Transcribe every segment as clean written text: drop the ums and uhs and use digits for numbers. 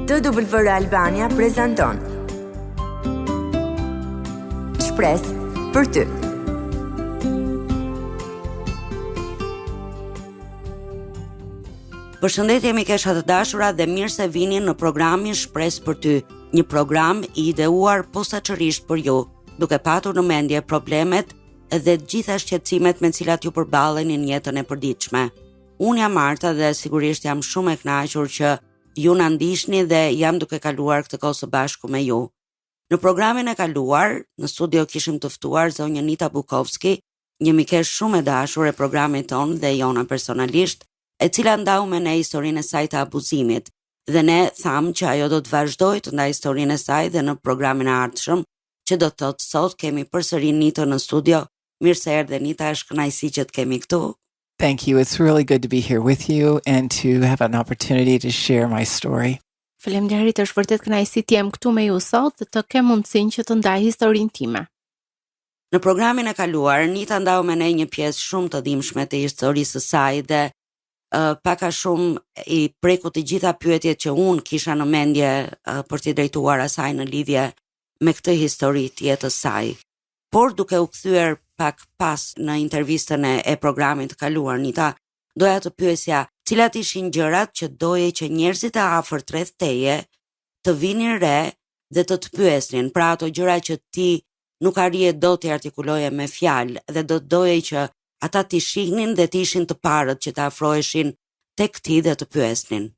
TWR Albania prezanton Shpresë për ty. Përshëndetje mikesha të dashura dhe mirë se vini në programin Shpresë për ty, një program i ideuar posaçërisht për ju, duke patur në mendje problemet dhe të gjitha shqetësimet me të cilat ju përballeni në jetën e përditshme. Unë jam Marta dhe sigurisht jam shumë e kënaqur që ju na ndiqni dhe jam duke kaluar këtë kohë së bashku me ju. Në programin e kaluar, në studio kishim të ftuar zonjën Nita Bukovski, një mikesh shumë e dashur e programit ton dhe jona personalisht, e cila ndau me ne historinë e saj të abuzimit, dhe ne tham që ajo do të vazhdojë të ndajë historinë e saj dhe në programin e ardhshëm, që do të thotë sot kemi përsëri Nitën në studio. Mirë se erdhe Nita, është kënaqësi që të kemi këtu. Thank you. It's really good to be here with you and to have an opportunity to share my story. Faleminderit, është vërtet kënaqësi të jem këtu me ju sot dhe të kem mundësinë që të ndaj historinë time. Në programin e kaluar, Nita ndau me ne një pjesë shumë të dhimbshme të historisë së saj dhe pak a shumë i preku të gjitha pyetjet që unë kisha në mendje për t'i drejtuar asaj në lidhje me këtë histori të jetës saj. Por duke u kthyer pak pas në intervistën e programit të kaluar, Nita, doja të pyesja, cilat ishin gjërat që doje që njerëzit e afërt rreth teje të vinin re dhe të pyesnin, pra ato gjëra që ti nuk arrije dot t'i artikuloje me fjalë dhe do të doje që ata t'i shihnin dhe t'ishin të parët që të afroheshin tek ti dhe të pyesnin.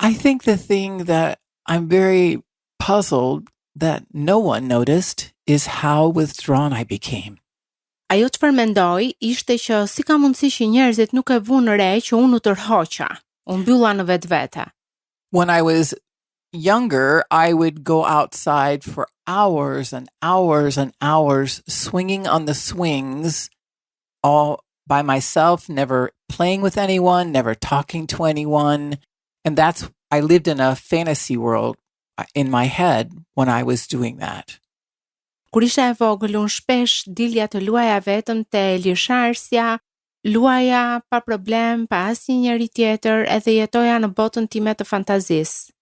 I think the thing that I'm very puzzled that no one noticed is how withdrawn I became. Ajo çfarë mendoj ishte që si ka mundësi që njerëzit nuk e vunë re që unë u tërhoqa, u mbylla në vetvete. When I was younger, I would go outside for hours and hours and hours swinging on the swings all by myself, never playing with anyone, never talking to anyone. And I lived in a fantasy world in my head when I was doing that. Kur isha e vogël, unë shpesh dilja të luaja vetëm te lisharsja, luaja pa problem, pa asnjë njeri tjetër, edhe jetoja në botën time të fantazisë.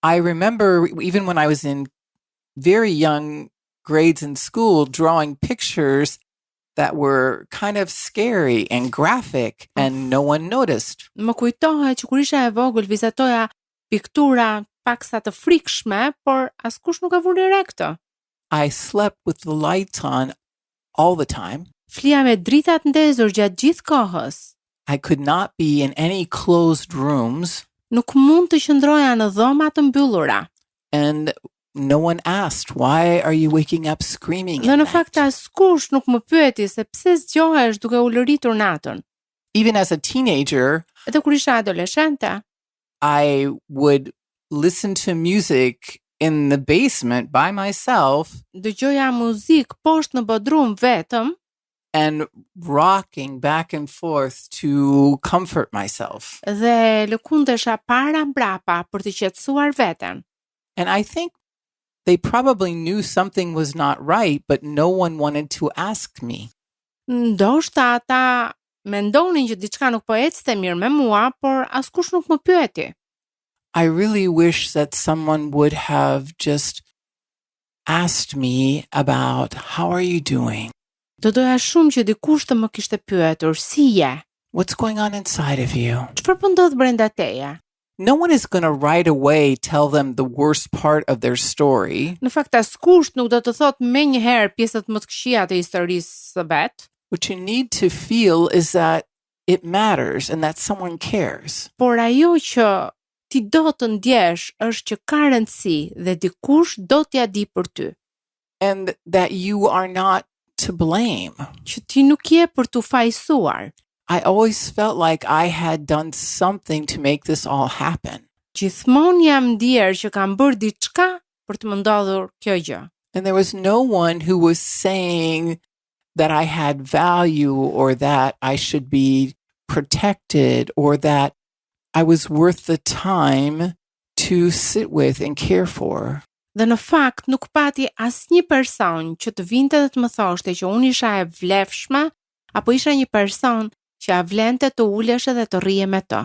I remember even when I was in very young grades in school drawing pictures that were kind of scary and graphic and no one noticed. Më kujtohet që kur isha e vogël vizatoja piktura paksa të frikshme, por askush nuk e vuri re këtë. I slept with the lights on all the time. Flija me dritat ndezur gjatë gjithë kohës. I could not be in any closed rooms. Nuk mund të qëndroja në dhoma të mbyllura. And no one asked, why are you waking up screaming at night? Dhe në night? fakt askush nuk më pyeti se pse zgjohesh duke u lëritur natën. Even as a teenager, edhe kur isha adoleshente, I would listen to music in the basement by myself. Dëgjoja muzikë poshtë në bodrum vetëm. And rocking back and forth to comfort myself. Dhe lëkundesha para mbrapa për të qetësuar veten. And I think they probably knew something was not right, but no one wanted to ask me. Ndoshta ata mendonin që diçka nuk po ecte mirë me mua, por askush nuk më pyeti. I really wish that someone would have just asked me about how are you doing? Do doja shumë që dikush të më kishte pyetur, si je? What's going on inside of you? Çfarë po ndodh brenda teje? No one is going to right away tell them the worst part of their story. Në fakt askush nuk do të thotë menjëherë pjesët më të këqija të historisë së vet. What you need to feel is that it matters and that someone cares. Por ajo që ti do të ndjesh është që ka rëndësi dhe dikush do t'ja di për ty. And that you are not to blame. Që ti nuk je për t'u fajsuar. I always felt like I had done something to make this all happen. Gjithmonë jam ndier që kam bërë diçka për të më ndodhur kjo gjë. And there was no one who was saying that I had value or that I should be protected or that I was worth the time to sit with and care for. Dhe në fakt nuk pati asnjë person që të vinte dhe të më thoshte që unë isha e vlefshme apo isha një person që a vlente të ulesh dhe të rrije me to.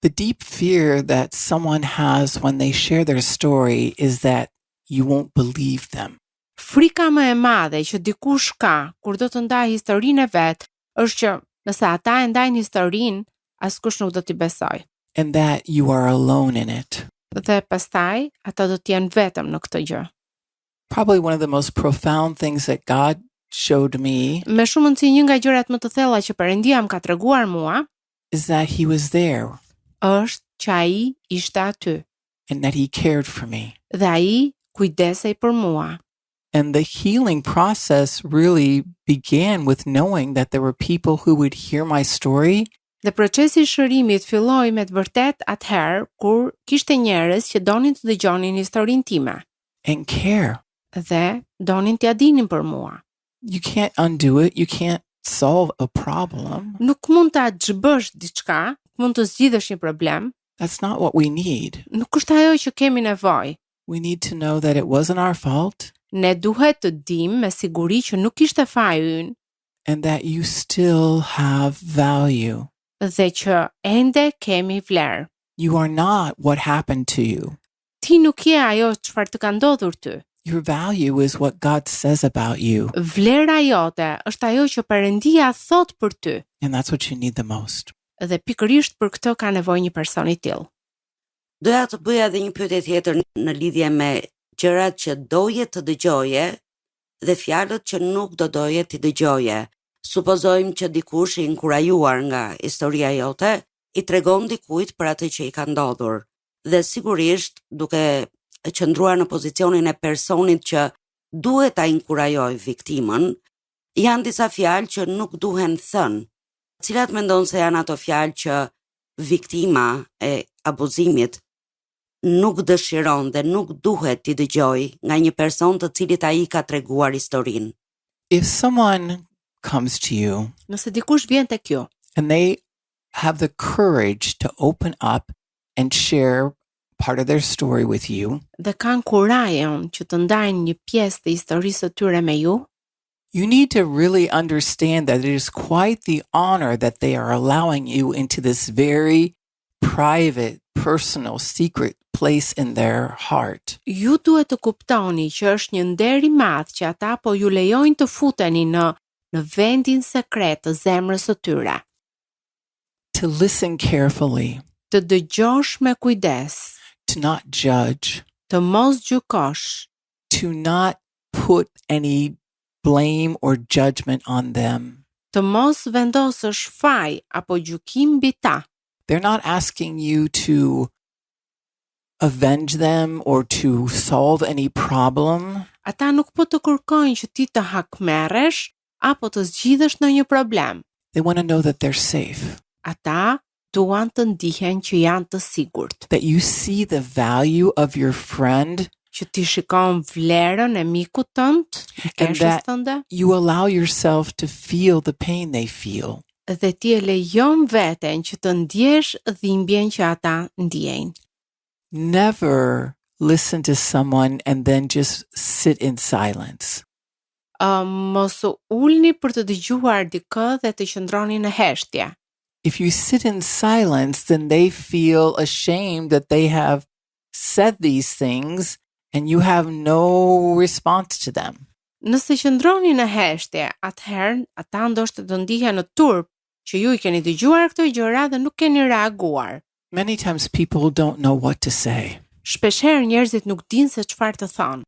The deep fear that someone has when they share their story is that you won't believe them. Frika më e madhe që dikush ka kur do të ndajë historinë e vet është që nëse ata e ndajnë historinë, askush nuk do t'i besojë. And that you are alone in it. Dhe pastaj ata do të jenë vetëm në këtë gjë. Probably one of the most profound things that God showed me Me shumë mundësi një nga gjërat më të thella që Perëndia më ka treguar mua is that He was there është që ai ishte aty and that He cared for me. dhe ai kujdesej për mua. And the healing process really began with knowing that there were people who would hear my story Dhe procesi I shërimit filloi me të vërtet atëherë kur kishte njerëz që donin të dëgjonin historinë time and care. dhe donin t'ia dinin për mua. You can't undo it. You can't solve a problem. Nuk mund ta xhbësh diçka, mund të zgjidhësh një problem, That's not what we need. nuk është ajo që kemi nevojë. We need to know that it wasn't our fault Ne duhet të dim me siguri që nuk ishte faji ynë and that you still have value. dhe që ende kemi vlerë. You are not what happened to you. Ti nuk je ajo çfarë të ka ndodhur ty. Your value is what God says about you, Vlera jote është ajo që Perëndia thot për ty and that's what you need the most. dhe pikërisht për këtë ka nevojë një person I tillë. Doja të bëja edhe një pyetje tjetër në lidhje me gjërat që doje të dëgjoje dhe fjalët që nuk do doje të dëgjoje. Supozojmë që dikush I inkurajuar nga historia jote I tregon dikujt për atë që I ka ndodhur. Dhe sigurisht duke qëndruar në pozicionin e personit që duhet ta inkurajoj viktimën, janë disa fjalë që nuk duhen thënë. Cilat mendon se janë ato fjalë që viktima e abuzimit nuk dëshiron dhe nuk duhet t'i dëgjoj nga një person të cilit ai ka treguar historinë? If someone comes to you Nëse dikush vjen tek ju and they have the courage to open up and share part of their story with you, dhe kanë kurajën që të ndajnë një pjesë të historisë së tyre me ju, you need to really understand that it is quite the honor that they are allowing you into this very private, personal, secret place in their heart. ju duhet të kuptoni që është një nder I madh që ata po ju lejojnë të futeni në vendin sekret të zemrës së tyre. To listen carefully, Të dëgjosh me kujdes, to not judge, të mos gjykosh, to not put any blame or judgment on them. të mos vendosësh faj apo gjykim mbi ta. They're not asking you to avenge them or to solve any problem. Ata nuk po të kërkojnë që ti të hakmerresh apo të zgjidhësh ndonjë problem. They want to know that they're safe, Ata duan të ndihen që janë të sigurt, that you see the value of your friend, që ti shikon vlerën e mikut tënd, And keshës that- tënde, you allow yourself to feel the pain they feel. dhe ti e lejon veten që të ndjesh dhimbjen që ata ndjejnë. Never listen to someone and then just sit in silence. Mos u ulni për të dëgjuar dikë dhe të qëndroni në heshtje. If you sit in silence, then they feel ashamed that they have said these things and you have no response to them. Nëse qëndroni në heshtje, atëherë ata ndoshta do ndihen në turp që ju I keni dëgjuar këto gjëra dhe nuk keni reaguar. Many times people don't know what to say. Shpeshherë njerëzit nuk dinë se çfarë të thonë.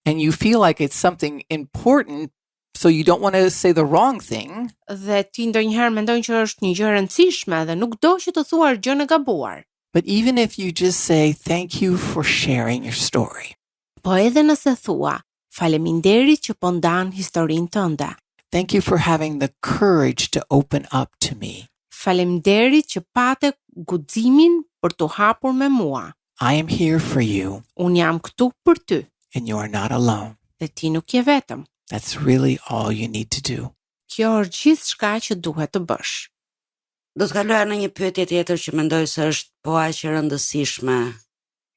And you feel like it's something important, so you don't want to say the wrong thing. Dhe ti ndonjëherë mendon që është një gjë e rëndësishme dhe nuk do që të thuar gjën e gabuar. But even if you just say, thank you for sharing your story. Po edhe nëse thua, faleminderit që po ndan historinë tënde. Thank you for having the courage to open up to me. Faleminderit që pate guximin për të hapur me mua. I am here for you, Unë jam këtu për ty and you are not alone. dhe ti nuk je vetëm. That's really all you need to do. Kjo është gjithçka që duhet të bësh. Do të kaloja në një pyetje tjetër që mendoj se është po aq e rëndësishme.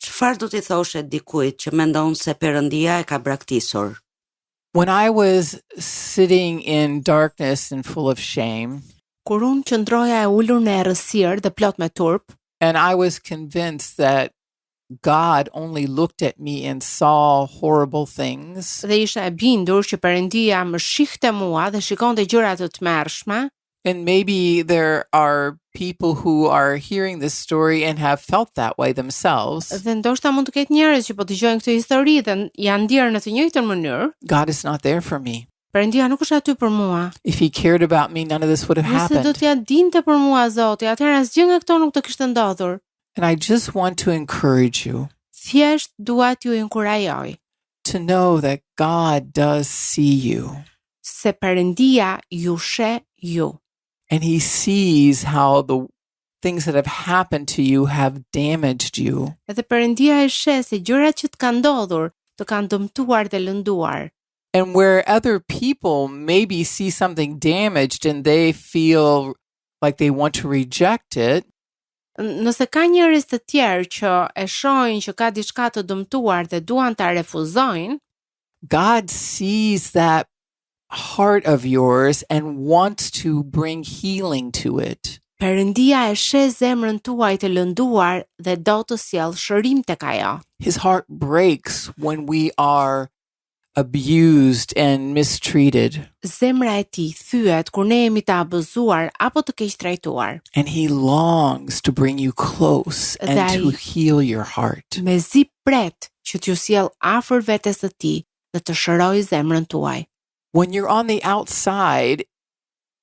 Çfarë do t'i thoshe dikujt që mendon se Perëndia e ka braktisur? When I was sitting in darkness and full of shame, Kur unë qëndroja e ulur në errësirë dhe plot me turp, And I was convinced that God only looked at me and saw horrible things. Dhe isha e bindur që Perëndia më shihte mua dhe shikonte gjëra të tmerrshme. And maybe there are people who are hearing this story and have felt that way themselves. Dhe ndoshta mund të ketë njerëz që po dëgjojnë këtë histori dhe janë ndier në të njëjtën mënyrë. God is not there for me. Perëndia nuk është aty për mua. If he cared about me, none of this would have Nëse do happened. t'ja dinte për mua Zoti, atëherë asgjë nga këto nuk të kishte ndodhur. And I just want to encourage you Thjesht dua t'ju inkurajoj to know that God does see you. se Perëndia ju sheh ju. And he sees how the things that have happened to you have damaged you. Edhe Perëndia e sheh se gjërat që të kanë ndodhur të kanë dëmtuar dhe lënduar. And where other people maybe see something damaged and they feel like they want to reject it, Nëse ka njerëz të tjerë që e shohin që ka diçka të dëmtuar dhe duan ta refuzojnë, God sees that heart of yours and wants to bring healing to it. Perëndia e sheh zemrën tuaj të lënduar dhe do të sjellë shërim tek ajo. His heart breaks when we are abused and mistreated, Zemra e tij thyet kur ne jemi të abuzuar apo të keq trajtuar. and he longs to bring you close and Dhe to ai- heal your heart. Mezi pret që t'ju sjell afër vetes së tij dhe të shërojë zemrën tuaj. When you're on the outside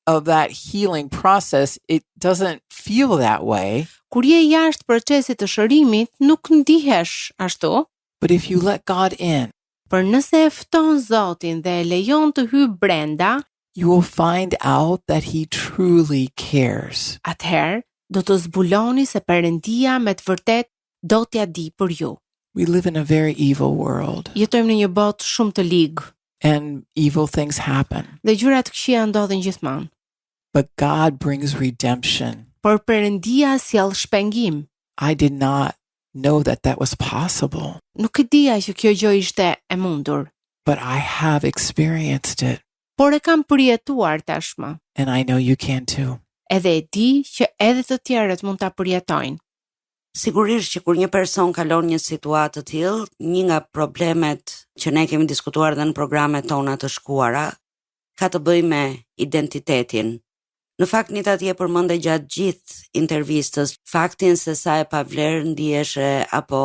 of that healing process, it doesn't feel that way. Kur je jashtë procesit të shërimit, nuk ndihesh ashtu, But if you let God in, por nëse e fton Zotin dhe e lejon të hyjë brenda, you will find out that he truly cares. atëherë do të zbuloni se Perëndia me të vërtet do t'ja di për ju. We live in a very evil world, Jetojmë në një botë shumë të ligë and evil things happen. dhe gjëra të këqija ndodhin gjithmonë. But God brings redemption. Por Perëndia sjell shpengim. I did not know that that was possible, Nuk e dija që kjo gjë ishte e mundur, but I have experienced it, por e kam përjetuar tashmë. and I know you can too. Edhe e di që edhe të tjerët mund ta përjetojnë. Sigurisht që kur një person kalon një situatë të tillë, një nga problemet që ne kemi diskutuar dhe në programet tona të shkuara, ka të bëjë me identitetin. Në fakt një atje përmendej gjatë gjithë intervistës faktin se sa e pavlerë ndiheshe apo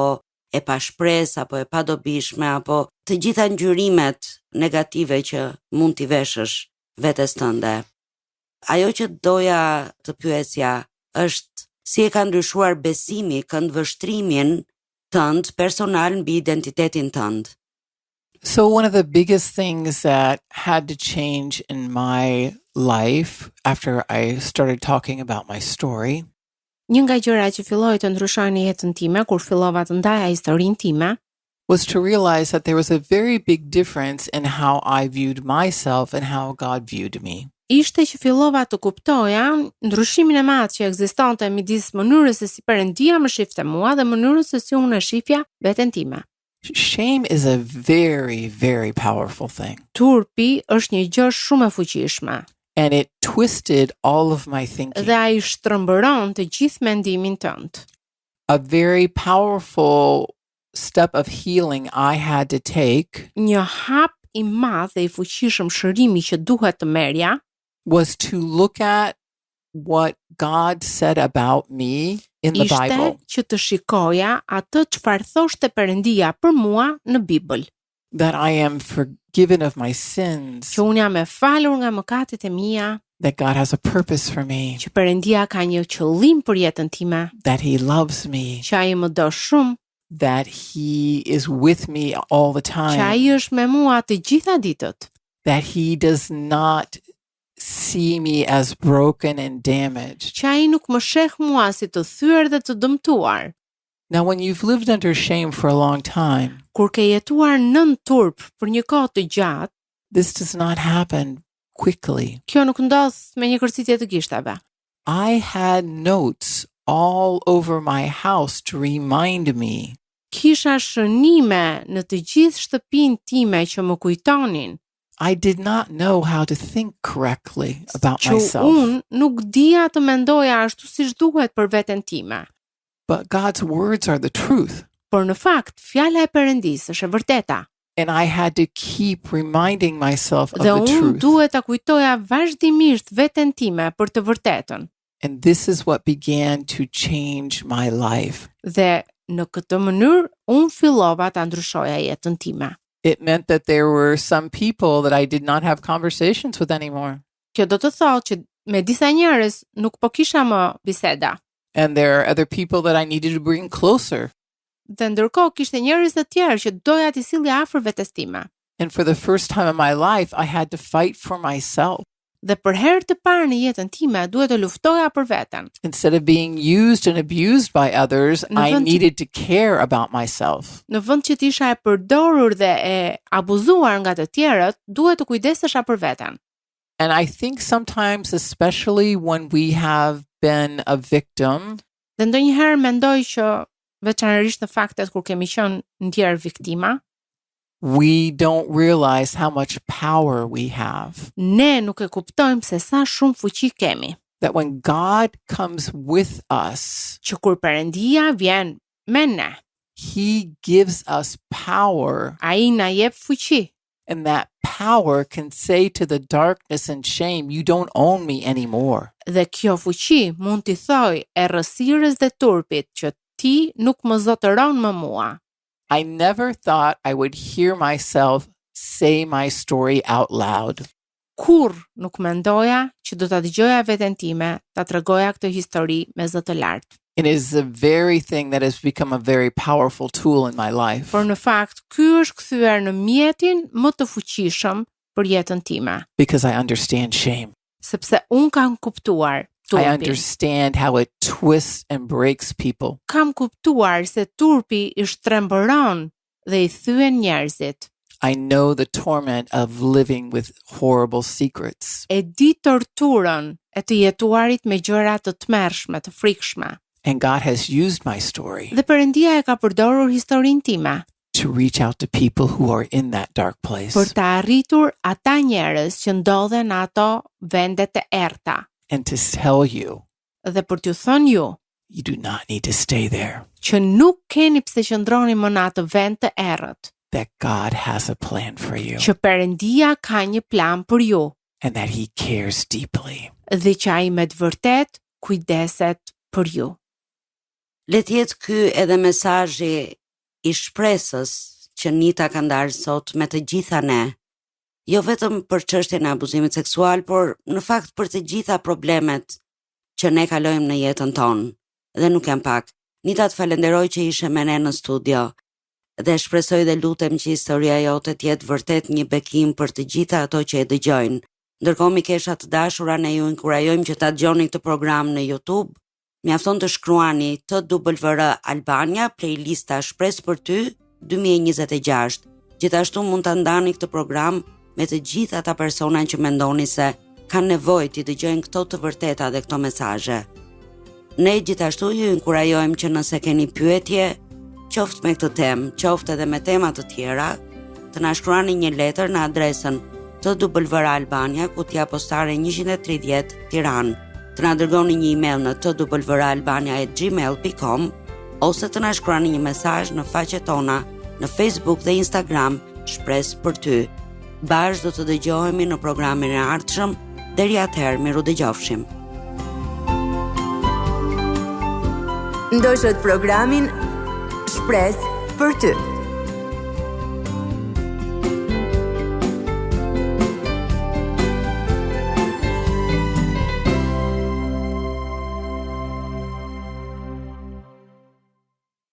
e pa shpresë apo e pa dobishme apo të gjitha ngjyrimet negative që mund t'i veshësh vetes tënde. Ajo që doja të pyesja është si e ka ndryshuar besimi, këndvështrimin tënd personal mbi identitetin tënd. So, one of the biggest things that had to change in my life after I started talking about my story Një nga gjërat që filloi të ndryshojnë në jetën time kur fillova të ndaja historinë time, was to realize that there was a very big difference in how I viewed myself and how God viewed me. ishte që fillova të kuptoja ndryshimin e madh që ekzistonte midis mënyrës se si Perëndia më shifte mua dhe mënyrës se si unë e shifja veten time. Shame is a very, very powerful thing. Turpi është një gjë shumë e fuqishme And it twisted all of my thinking. dhe ai shtrëmbëron të gjithë mendimin tënd. A very powerful step of healing I had to take Një hap i madh dhe i fuqishëm shërimi që duhet të merja was to look at what God said about me in the ishte Bible. që të shikoja atë çfarë thoshte Perëndia për mua në Bibël, That I am forgiven of my sins. që unë jam e falur nga mëkatet e mia, That God has a purpose for me. që Perëndia ka një qëllim për jetën time, That He loves me. që ai më do shumë, That He is with me all the që time. ai është me mua të gjitha ditët, That He does not see me as broken and damaged. që ai nuk më sheh mua si të thyer dhe të dëmtuar. Now, when you've lived under shame for a long time, Kur ke jetuar nën turp për një kohë të gjatë, this does not happen quickly. kjo nuk ndodh me një kërcitje të gishtave. I had notes all over my house to remind me Kisha shënime në të gjithë shtëpinë time që më kujtonin I did not know how to think correctly about që myself. unë nuk dija të mendoja ashtu siç duhet për veten time. But God's words are the truth. Por në fakt, fjala e Perëndisë është e vërteta. And I had to keep reminding myself of Dhe the unë truth. duhet ta kujtoja vazhdimisht veten time për të vërtetën. And this is what began to change my life. Dhe në këtë mënyrë unë fillova ta ndryshoja jetën time. It meant that there were some people that I did not have conversations with anymore. Kjo do të thotë që me disa njerëz nuk po kisha më biseda. And there are other people that I needed to bring closer. Dhe ndërkohë kishte njerëz të tjerë që doja t'i sillja afër vetes time. And for the first time in my life, I had to fight for myself. Dhe për herë të parë në jetën time duhet të luftoja për veten. Instead of being used and abused by others, Në I vend që- needed to care about myself. Në vend që të isha e përdorur dhe e abuzuar nga të tjerët, duhet të kujdesesha për veten. And I think sometimes, especially when we have been a victim, Dhe ndonjëherë mendoj që veçanërisht në faktet kur kemi qenë ndjerë viktima, we don't realize how much power we have. ne nuk e kuptojmë se sa shumë fuqi kemi. That when God comes with us, Që kur Perëndia vjen me ne, He gives us power, ai na jep fuqi. and that power can say to the darkness and shame, you don't own me anymore. Dhe kjo fuqi mund t'i thoj errësirës dhe turpit që ti nuk më zotëron më mua. I never thought I would hear myself say my story out loud. Kur nuk mendoja që do ta dëgjoja veten time, ta tregoja këtë histori me zë të lartë. It is the very thing that has become a very powerful tool in my life. Por në fakt, ky është kthyer në mjetin më të fuqishëm për jetën time, Because I understand shame. sepse un kam kuptuar I turpin. understand how it twists and breaks people. Kam kuptuar se turpi i shtrembëron dhe i thyen njerëzit. I know the torment of living with horrible secrets. E di torturën e të jetuarit me gjëra të tmerrshme, të frikshme. And God has used my story Dhe Perëndia e ka përdorur historinë time to reach out to people who are in that dark place për të arritur ata njerëz që ndodhen në ato vende të errta and to tell you, dhe për t'ju thënë ju you do not need to stay there, që nuk keni pse qëndroni më në atë vend të errët, that God has a plan for you që Perëndia ka një plan për ju and that He cares deeply. dhe që ai me të vërtet kujdeset për ju. Le të jetë ky edhe mesazhi i shpresës që Nita ka ndarë sot me të gjitha ne. Jo vetëm për çështjen e abuzimit seksual, por në fakt për të gjitha problemet që ne kalojmë në jetën tonë. Dhe nuk jam pak. Nita, të falenderoj që ishe me ne në studio dhe shpresoj dhe lutem që historia jote të jetë vërtet një bekim për të gjitha ato që e dëgjojnë. Ndërkohë mikesha të dashura, ne ju inkurajojmë që ta dëgjoni këtë program në YouTube. Mjafton të shkruani TWR Albania, playlista Shpresë për ty 2026. Gjithashtu mund ta ndani këtë program me të gjithë ata persona që mendoni se kanë nevojë të dëgjojnë këto të vërteta dhe këto mesazhe. Ne gjithashtu ju inkurajojmë që nëse keni pyetje, qoftë me këtë temë, qoftë edhe me tema të tjera, të na shkruani një letër në adresën TWR Albania, kutija postare 130 Tiranë. Të na dërgoni një email në twralbania@gmail.com ose të na shkruani një mesazh në faqet tona në Facebook dhe Instagram Shpresë për ty. Bashkë do të dëgjohemi në programin e ardhshëm. Deri atëherë, miru dëgjofshim. Ndoshët programin Shpresë për ty.